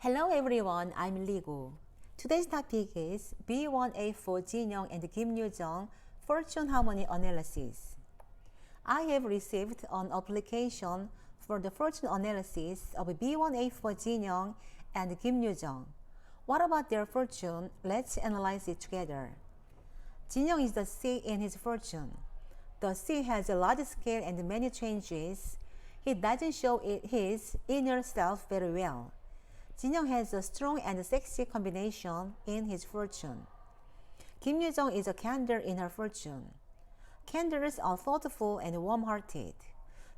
Hello everyone, I'm Ligo. Today's topic is B1A4 Jinyoung and Kim Yoojung Fortune Harmony Analysis. I have received an application for the fortune analysis of B1A4 Jinyoung and Kim Yoojung. What about their fortune? Let's analyze it together. Jinyoung is the C in his fortune. The C has a large scale and many changes. He doesn't show his inner self very well. Jinyoung has a strong and sexy combination in his fortune. Kim Yoojung is a candor in her fortune. Candors are thoughtful and warm-hearted.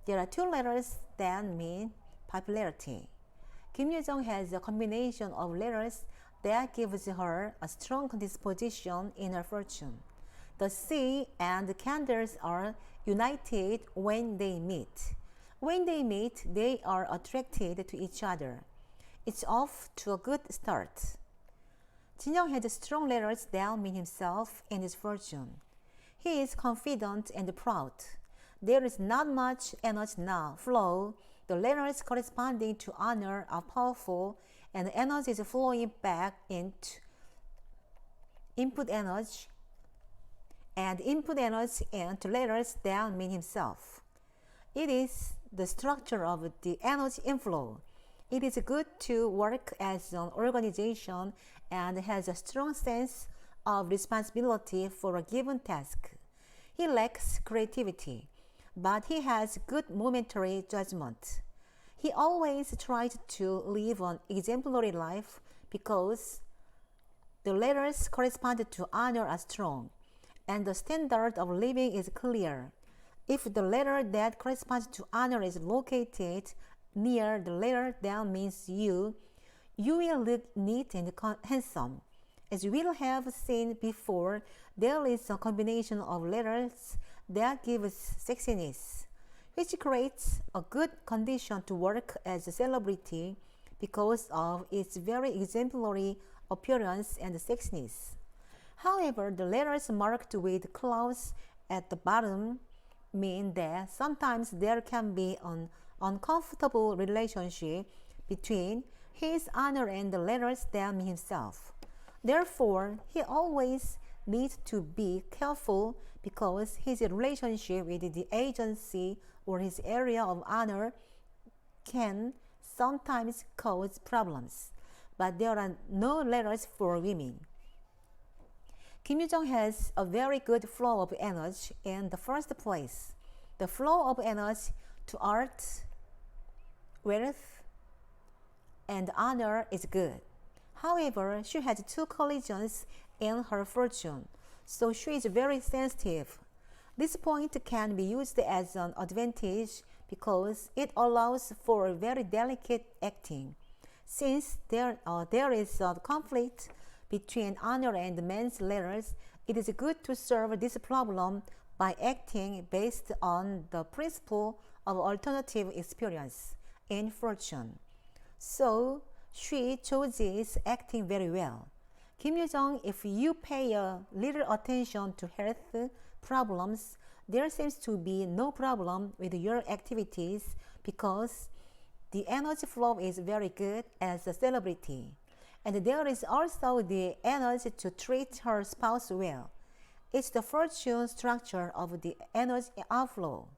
There are two letters that mean popularity. Kim Yoojung has a combination of letters that gives her a strong disposition in her fortune. The C and the candors are united when they meet. When they meet, they are attracted to each other. It's off to a good start. Jinyoung has strong letters that mean himself and his fortune. He is confident and proud. There is not much energy now flow. The letters corresponding to honor are powerful, and the energy is flowing back into input energy into letters that mean himself. It is the structure of the energy inflow. It is good to work as an organization and has a strong sense of responsibility for a given task. He lacks creativity, but he has good momentary judgment. He always tries to live an exemplary life because the letters corresponding to honor are strong, and the standard of living is clear. If the letter that corresponds to honor is located near the letter that means you will look neat and handsome. As we will have seen before, there is a combination of letters that gives sexiness, which creates a good condition to work as a celebrity because of its very exemplary appearance and sexiness. However, the letters marked with clouds at the bottom mean that sometimes there can be an uncomfortable relationship between his honor and the letters that mean himself. Therefore, he always needs to be careful because his relationship with the agency or his area of honor can sometimes cause problems. But there are no letters for women. Kim Yoojung has a very good flow of energy in the first place. The flow of energy to art, wealth, and honor is good. However, she has two collisions in her fortune, so she is very sensitive. This point can be used as an advantage because it allows for very delicate acting. Since there is a conflict between honor and men's letters, it is good to solve this problem by acting based on the principle of alternative experience in fortune. So she chooses acting very well. Kim Yoojung, if you pay a little attention to health problems, there seems to be no problem with your activities because the energy flow is very good as a celebrity. And there is also the energy to treat her spouse well. It's the fortune structure of the energy outflow.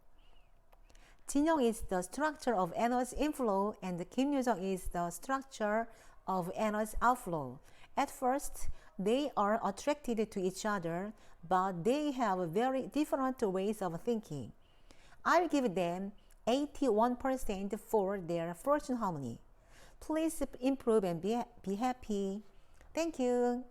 Jinyoung is the structure of energy inflow and Kim Yoojung is the structure of energy outflow. At first, they are attracted to each other, but they have very different ways of thinking. I'll give them 81% for their fortune harmony. Please improve and be happy. Thank you.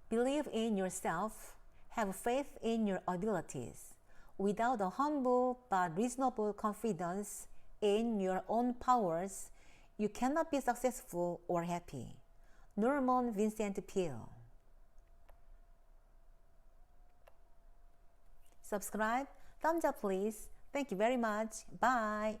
Believe in yourself. Have faith in your abilities. Without a humble but reasonable confidence in your own powers, you cannot be successful or happy. Norman Vincent Peale. Subscribe, thumbs up please. Thank you very much. Bye.